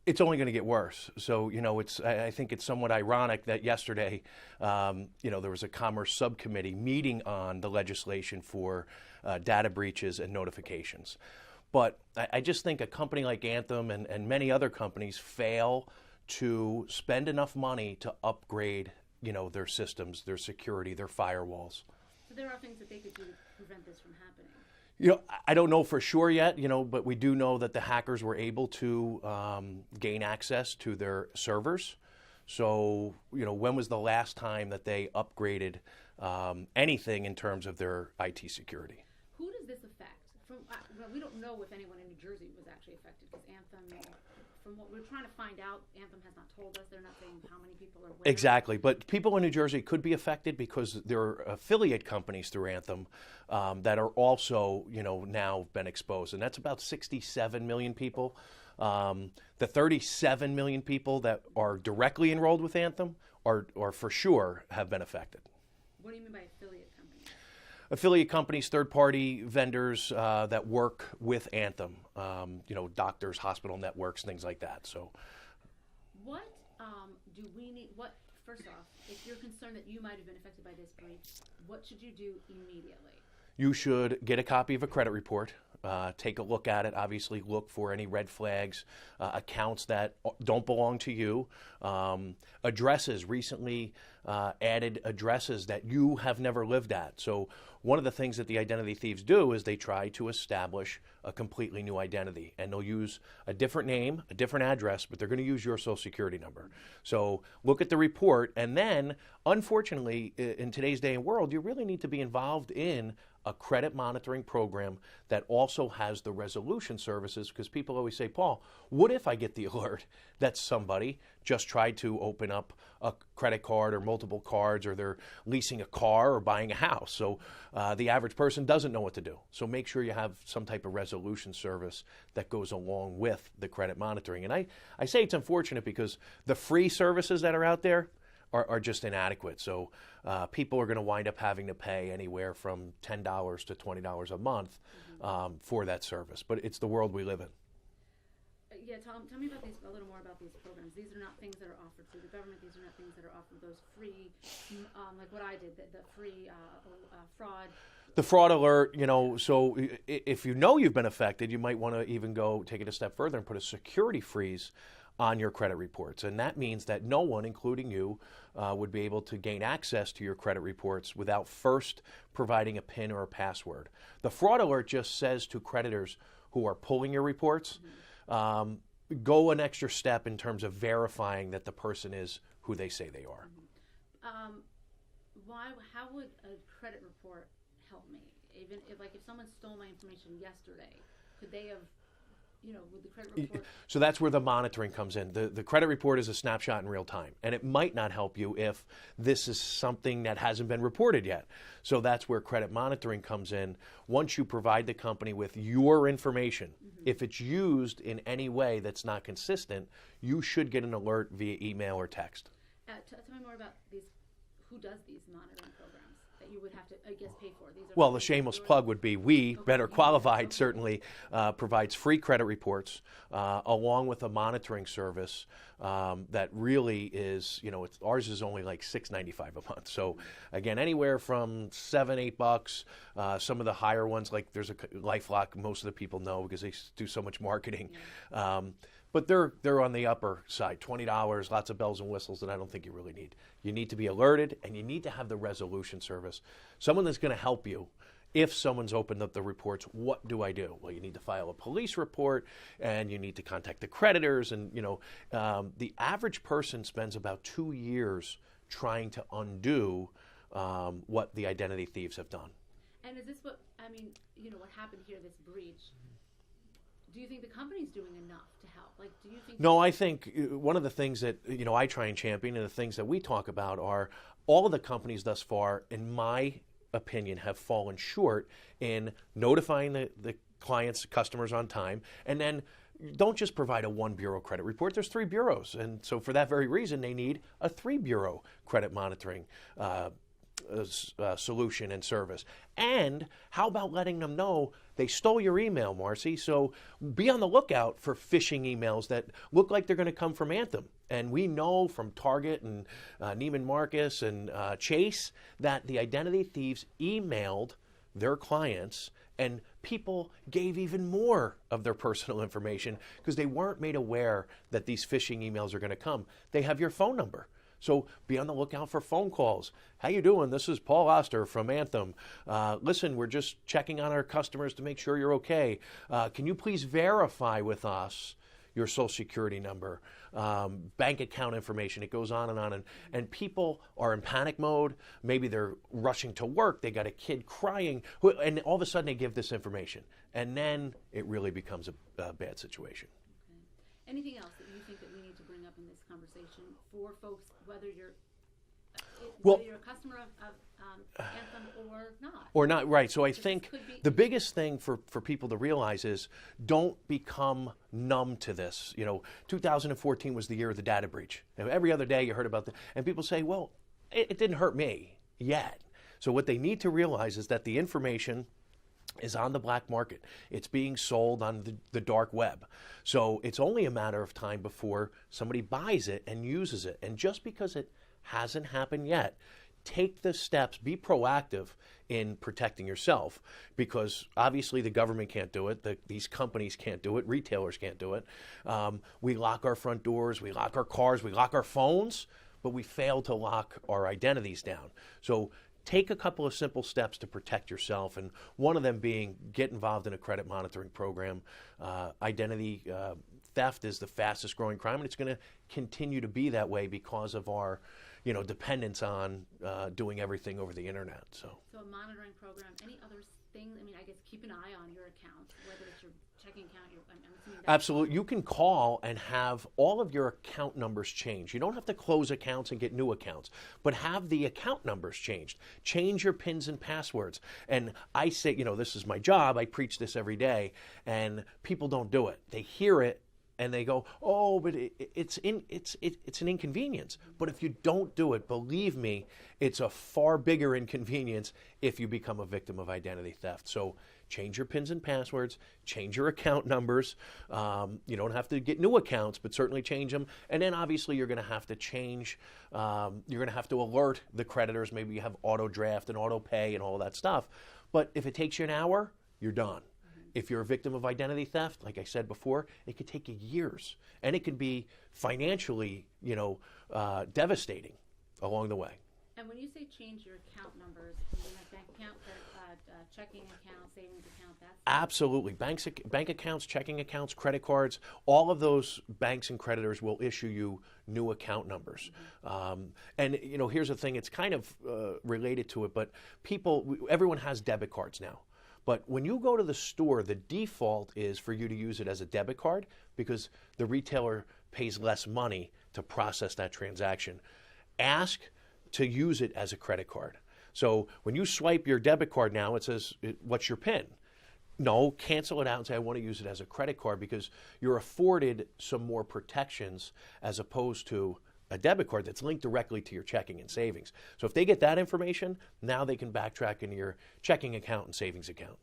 It's only going to get worse. So, I think it's somewhat ironic that yesterday, there was a Commerce subcommittee meeting on the legislation for data breaches and notifications. But I just think a company like Anthem and many other companies fail to spend enough money to upgrade, their systems, their security, their firewalls. So there are things that they could do to prevent this from happening. I don't know for sure yet, but we do know that the hackers were able to gain access to their servers. So, when was the last time that they upgraded anything in terms of their IT security? Who does this affect? We don't know if anyone in New Jersey was actually affected because Anthem, from what we're trying to find out, Anthem has not told us. They're not saying how many people are where. Exactly. But people in New Jersey could be affected because there are affiliate companies through Anthem that are also, now been exposed. And that's about 67 million people. The 37 million people that are directly enrolled with Anthem are for sure have been affected. What do you mean by affiliate companies? Affiliate companies, third-party vendors that work with Anthem, doctors, hospital networks, things like that. So, what do we need? First off, if you're concerned that you might have been affected by this breach, what should you do immediately? You should get a copy of a credit report. Take a look at it. Obviously, look for any red flags, accounts that don't belong to you, addresses, recently added addresses that you have never lived at. So one of the things that the identity thieves do is they try to establish a completely new identity, and they'll use a different name, a different address, but they're going to use your social security number. So look at the report, and then, unfortunately, in today's day and world, you really need to be involved in a credit monitoring program that also has the resolution services, because people always say, Paul, what if I get the alert that somebody just tried to open up a credit card or multiple cards, or they're leasing a car or buying a house? So the average person doesn't know what to do. So make sure you have some type of resolution service that goes along with the credit monitoring. And I say it's unfortunate because the free services that are out there are just inadequate. So people are going to wind up having to pay anywhere from $10 to $20 a month for that service. But it's the world we live in. Yeah, tell me about a little more about these programs. These are not things that are offered through the government. These are not things that are offered, those free, like what I did, the free fraud. The fraud alert, so if you've been affected, you might want to even go take it a step further and put a security freeze on your credit reports. And that means that no one, including you, would be able to gain access to your credit reports without first providing a PIN or a password. The fraud alert just says to creditors who are pulling your reports, go an extra step in terms of verifying that the person is who they say they are. How would a credit report help me? Even if someone stole my information yesterday, could they have, with the credit report? So that's where the monitoring comes in. The credit report is a snapshot in real time, and it might not help you if this is something that hasn't been reported yet. So that's where credit monitoring comes in. Once you provide the company with your information, if it's used in any way that's not consistent, you should get an alert via email or text. Tell me more about these. Who does these monitoring programs that you would have to, I guess, pay for? Well, the shameless plug would be Better Qualified, certainly provides free credit reports along with a monitoring service that really is, ours is only like $6.95 a month. So again, anywhere from $7-8. Some of the higher ones, like there's a LifeLock, most of the people know because they do so much marketing. But they're on the upper side, $20, lots of bells and whistles that I don't think you really need. You need to be alerted, and you need to have the resolution service. Someone that's going to help you. If someone's opened up the reports, what do I do? Well, you need to file a police report, and you need to contact the creditors. And, the average person spends about 2 years trying to undo what the identity thieves have done. And is this what happened here, this breach? Do you think the company's doing enough to help? Do you think? No, I think one of the things that I try and champion, and the things that we talk about, are all of the companies thus far, in my opinion, have fallen short in notifying the clients, customers on time, and then don't just provide a one bureau credit report. There's 3 bureaus, and so for that very reason, they need a 3 bureau credit monitoring solution and service. And how about letting them know they stole your email, Marcy? So be on the lookout for phishing emails that look like they're going to come from Anthem. And we know from Target and Neiman Marcus and Chase that the identity thieves emailed their clients, and people gave even more of their personal information because they weren't made aware that these phishing emails are going to come. They have your phone number. So be on the lookout for phone calls. How you doing? This is Paul Oster from Anthem. Listen, we're just checking on our customers to make sure you're okay. Can you please verify with us your social security number, bank account information? It goes on. And people are in panic mode. Maybe they're rushing to work. They got a kid crying. And all of a sudden they give this information. And then it really becomes a bad situation. Okay. Anything else that you think that we need to bring up in this conversation for folks, whether you're a customer of Anthem or not? Or not, right. So I think the biggest thing for people to realize is don't become numb to this. 2014 was the year of the data breach. Every other day you heard about and people say, well, it didn't hurt me yet. So what they need to realize is that the information is on the black market. It's being sold on the dark web. So it's only a matter of time before somebody buys it and uses it. And just because it hasn't happened yet, take the steps, be proactive in protecting yourself, because obviously the government can't do it, these companies can't do it, retailers can't do it. We lock our front doors, we lock our cars, we lock our phones, but we fail to lock our identities down. So take a couple of simple steps to protect yourself, and one of them being get involved in a credit monitoring program. Identity theft is the fastest growing crime, and it's going to continue to be that way because of our dependence on doing everything over the internet. So a monitoring program. Any other things? I guess keep an eye on your account, whether it's your checking account. I'm assuming absolutely. You can call and have all of your account numbers changed. You don't have to close accounts and get new accounts, but have the account numbers changed. Change your PINs and passwords. And I say, this is my job. I preach this every day, and people don't do it. They hear it and they go, oh, but it's an inconvenience. But if you don't do it, believe me, it's a far bigger inconvenience if you become a victim of identity theft. So change your PINs and passwords, change your account numbers. You don't have to get new accounts, but certainly change them. And then obviously you're going to have to change, you're going to have to alert the creditors. Maybe you have auto draft and auto pay and all that stuff. But if it takes you an hour, you're done. If you're a victim of identity theft, like I said before, it could take you years, and it could be financially, devastating along the way. And when you say change your account numbers, you mean like bank account, checking account, savings account, that's... Absolutely. Bank accounts, checking accounts, credit cards, all of those banks and creditors will issue you new account numbers. Mm-hmm. And here's the thing, it's kind of related to it, but everyone has debit cards now. But when you go to the store, the default is for you to use it as a debit card because the retailer pays less money to process that transaction. Ask to use it as a credit card. So when you swipe your debit card now, it says, what's your PIN? No, cancel it out and say, I want to use it as a credit card, because you're afforded some more protections as opposed to a debit card that's linked directly to your checking and savings. So if they get that information, now they can backtrack into your checking account and savings account.